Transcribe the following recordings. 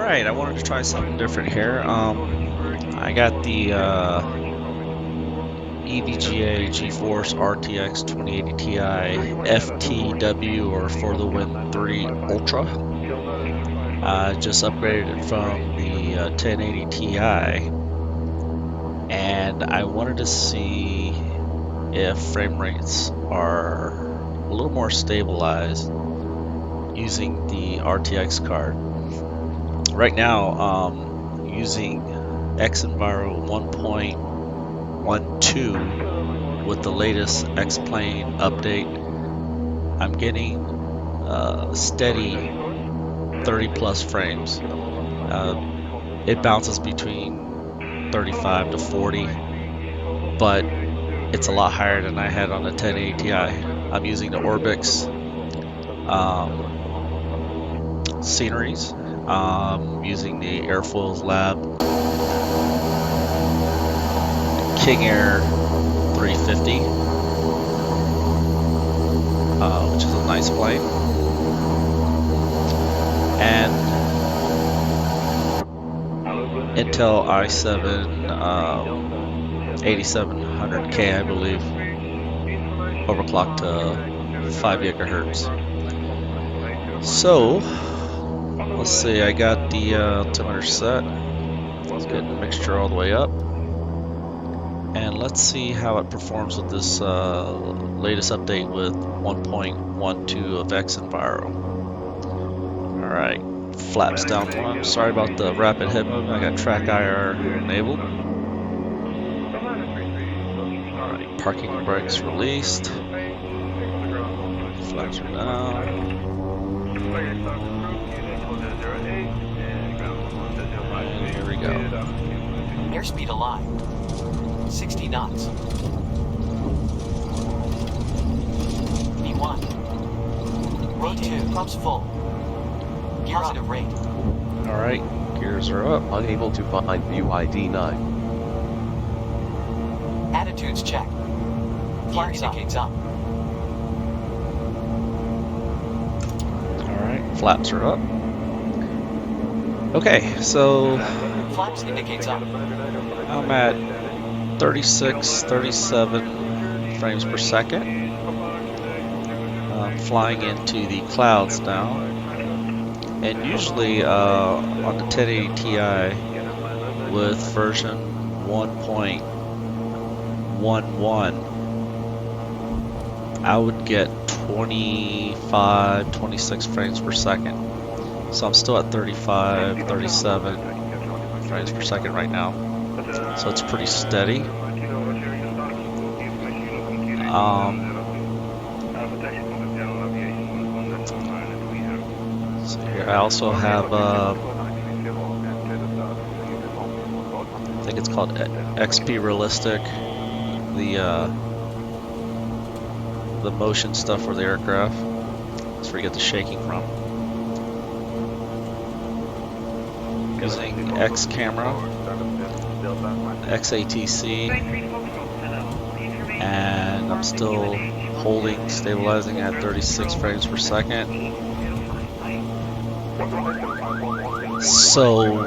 Alright, I wanted to try something different here. I got the EVGA GeForce RTX 2080 Ti FTW, or For the Win 3 Ultra. Just upgraded it from the 1080 Ti, and I wanted to see if frame rates are a little more stabilized using the RTX card. Right now, using Xenviro 1.12 with the latest X-Plane update, I'm getting steady 30 plus frames. It bounces between 35 to 40, but it's a lot higher than I had on the 1080 Ti. I'm using the Orbyx sceneries. Using the Airfoils Lab King Air 350, which is a nice plane, and Intel i7 8700K, I believe, overclocked to 5 gigahertz. So let's see, I got the altimeter set. Let's get the mixture all the way up. And let's see how it performs with this latest update with 1.12 of Xenviro. Alright, flaps down one. Sorry about the rapid head movement, I got track IR enabled. Alright, parking brakes released. Flaps are down. Here we go. Airspeed alive. 60 knots. V1. V2. Pumps full. Positive rate. Alright, gears are up. Unable to find view ID 9. Attitudes check. Gear indicates up. Alright, flaps are up. Okay, so Flaps indicates up. I'm at 36, 37 frames per second. Flying into the clouds now. And usually on the 1080 Ti with version 1.11, I would get 25, 26 frames per second. So I'm still at 35, 37 frames per second right now. So it's pretty steady. So here I also have, I think it's called XP Realistic, the motion stuff for the aircraft. That's where you get the shaking from. Using X camera, XATC, and I'm still holding, stabilizing at 36 frames per second. So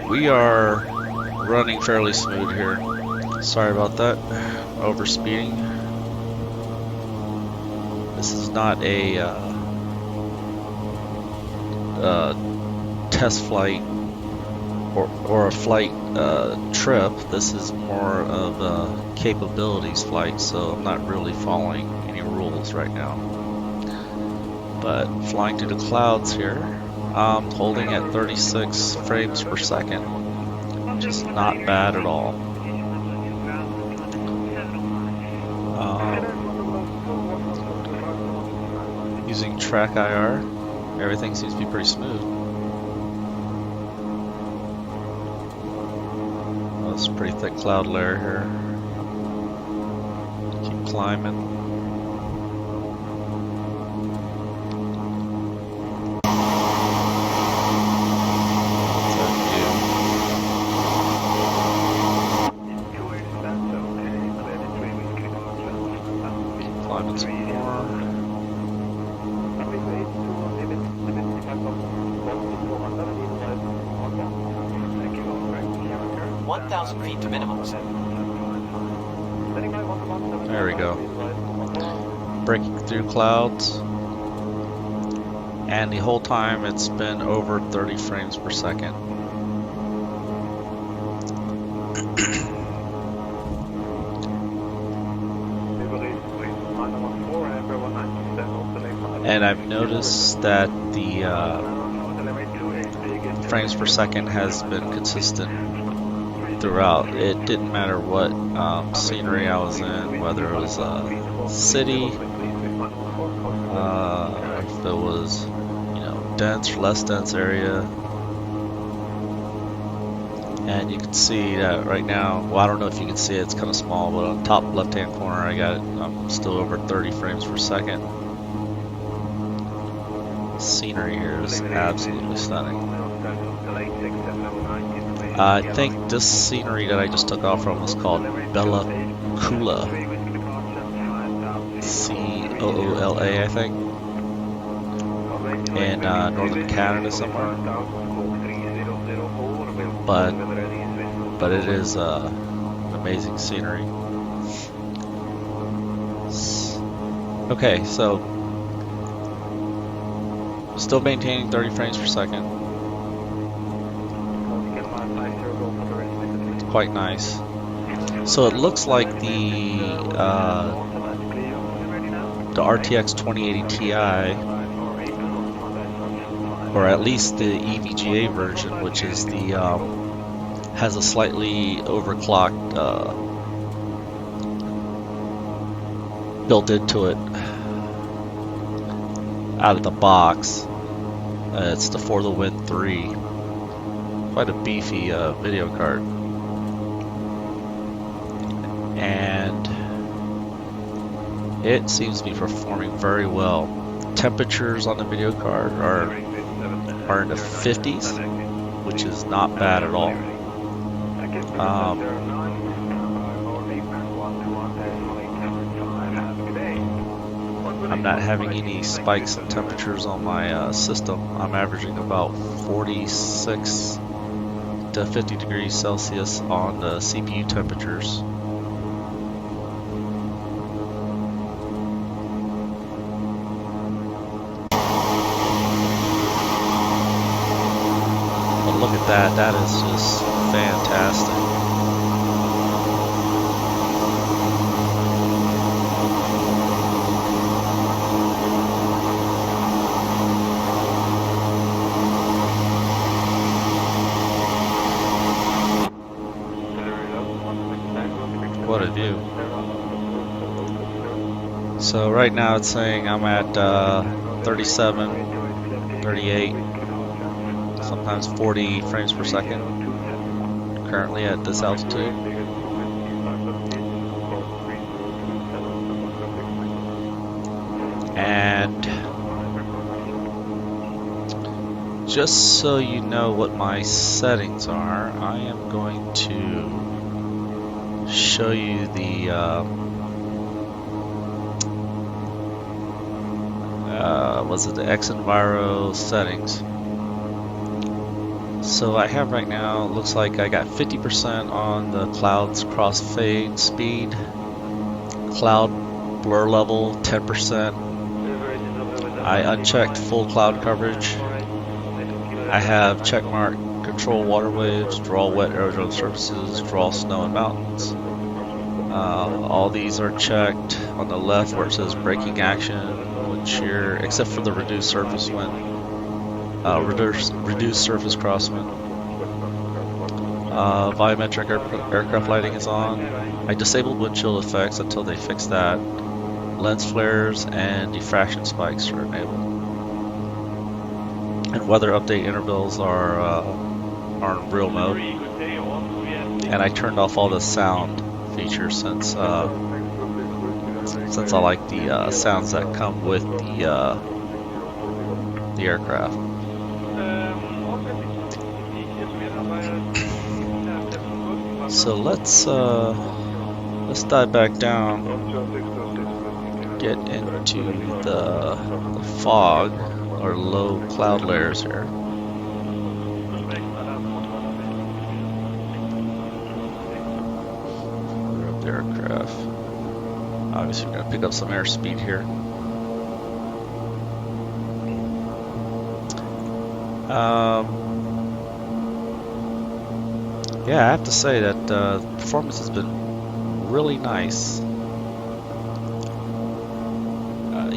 we are running fairly smooth here. Sorry about that, overspeeding. This is not a test flight or a flight trip. This is more of a capabilities flight, so I'm not really following any rules right now. But flying through the clouds here, I'm holding at 36 frames per second, which is not bad at all. Using track IR, everything seems to be pretty smooth. It's a pretty thick cloud layer here. Keep climbing. Keep climbing some more. 1,000 feet to minimum. There we go. Breaking through clouds. And the whole time it's been over 30 frames per second. And I've noticed that the frames per second has been consistent throughout. It didn't matter what scenery I was in, whether it was a city, if it was, dense or less dense area. And you can see that right now, well, I don't know if you can see it, it's kind of small, but on the top left hand corner I'm still over 30 frames per second. Scenery here is absolutely stunning. I think this scenery that I just took off from was called Bella Coola. C-O-O-L-A, I think. In northern Canada somewhere. But it is amazing scenery. Okay, so still maintaining 30 frames per second. It's quite nice. So it looks like the RTX 2080 Ti, or at least the EVGA version, which is the has a slightly overclocked built into it out of the box. It's the For the Win 3. Quite a beefy video card. And it seems to be performing very well. Temperatures on the video card are in the 50s, which is not bad at all. I'm not having any spikes in temperatures on my system. I'm averaging about 46 to 50 degrees Celsius on the CPU temperatures. But look at that, that is just fantastic. What a view. So right now it's saying I'm at 37, 38, sometimes 40 frames per second currently at this altitude. And just so you know what my settings are, I am going to show you the the Xenviro settings. So I have right now, looks like I got 50% on the clouds crossfade speed, cloud blur level 10%. I unchecked full cloud coverage. I have checkmark control water waves, draw wet aerodrome surfaces, draw snow and mountains. All these are checked on the left where it says braking action, which you're, except for the reduced surface wind, reduced surface crosswind. Volumetric aircraft lighting is on. I disabled windshield effects until they fix that. Lens flares and diffraction spikes are enabled. And weather update intervals are in real mode. And I turned off all the sound features since I like the sounds that come with the aircraft. So let's dive back down, get into the fog or low cloud layers here. aircraft. Obviously, we're going to pick up some airspeed here. Yeah, I have to say that the performance has been really nice.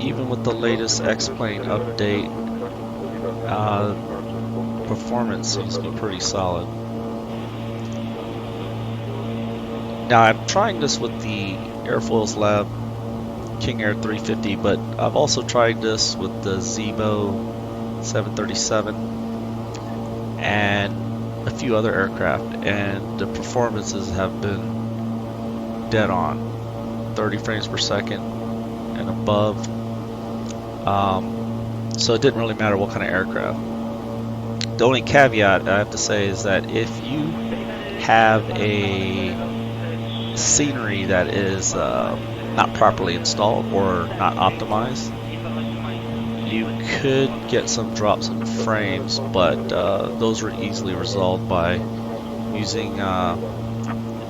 Even with the latest X-Plane update, performance seems to be pretty solid. Now, I'm trying this with the Airfoils Lab King Air 350, but I've also tried this with the Xenviro 737 and a few other aircraft, and the performances have been dead on, 30 frames per second and above. So it didn't really matter what kind of aircraft. The only caveat I have to say is that if you have a scenery that is not properly installed or not optimized, you could get some drops in frames, but those are easily resolved by using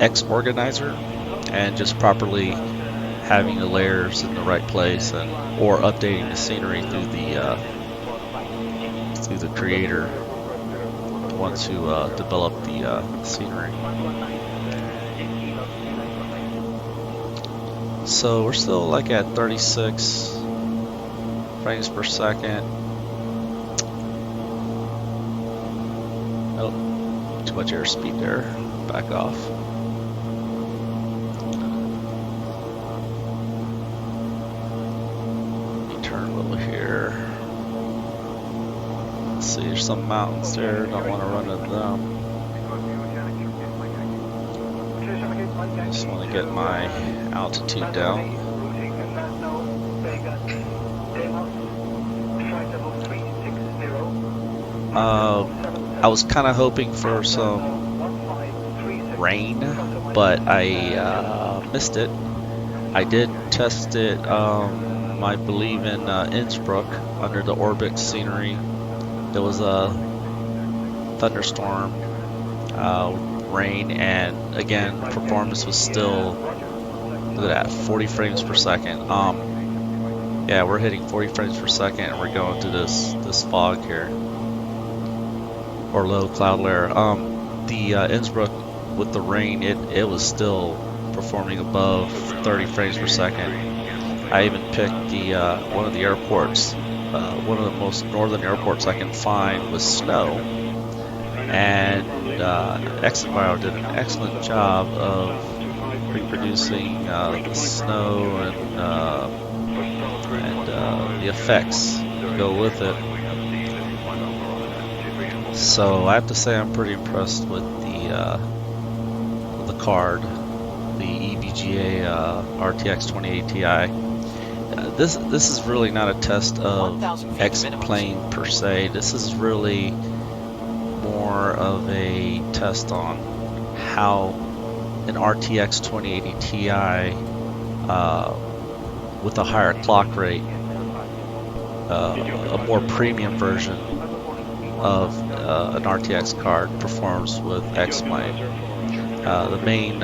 X Organizer and just properly having the layers in the right place, and or updating the scenery through the creator, the ones who develop the scenery. So we're still like at 36 frames per second. Oh, too much airspeed there. Back off. Let me turn a little here. Let's see, there's some mountains there. Don't want to run into them. I just want to get my altitude down. I was kind of hoping for some rain, but I missed it. I did test it, I believe in Innsbruck under the Orbyx scenery. There was a thunderstorm, rain, and again performance was still, look at that, 40 frames per second. Yeah, we're hitting 40 frames per second, and we're going through this fog here, or low cloud layer. The Innsbruck with the rain, it was still performing above 30 frames per second. I even picked the one of the airports, one of the most northern airports I can find with snow, and Xenviro did an excellent job of reproducing the snow and the effects that go with it. So I have to say I'm pretty impressed with the card, the EVGA RTX 2080 Ti. This is really not a test of X-Plane per se. This is really more of a test on how an RTX 2080 Ti with a higher clock rate, a more premium version of an RTX card performs with X-Plane. The main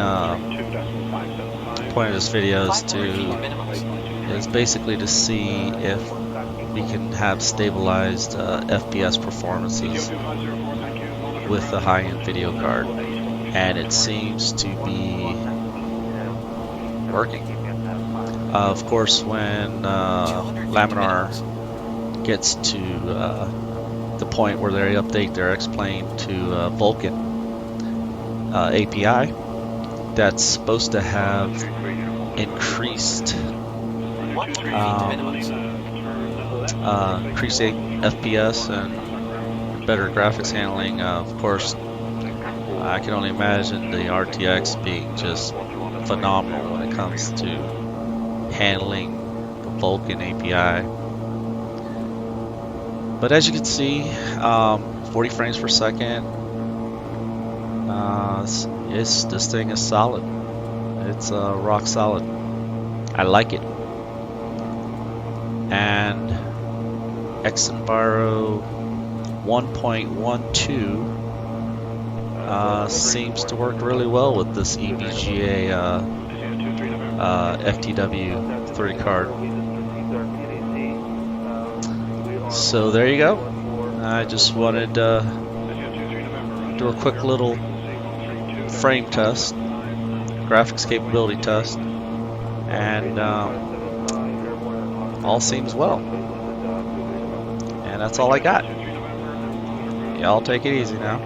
point of this video is basically to see if we can have stabilized FPS performances with the high-end video card, and it seems to be working. Of course, when Laminar gets to the point where they update their X-Plane to Vulkan API, that's supposed to have increased FPS and better graphics handling. Of course, I can only imagine the RTX being just phenomenal when it comes to handling the Vulkan API. But as you can see, 40 frames per second. This thing is solid. It's rock solid. I like it. And Xenviro 1.12 seems to work really well with this EVGA FTW3 card. So there you go. I just wanted to do a quick little frame test, graphics capability test, and all seems well. And that's all I got. Y'all take it easy now.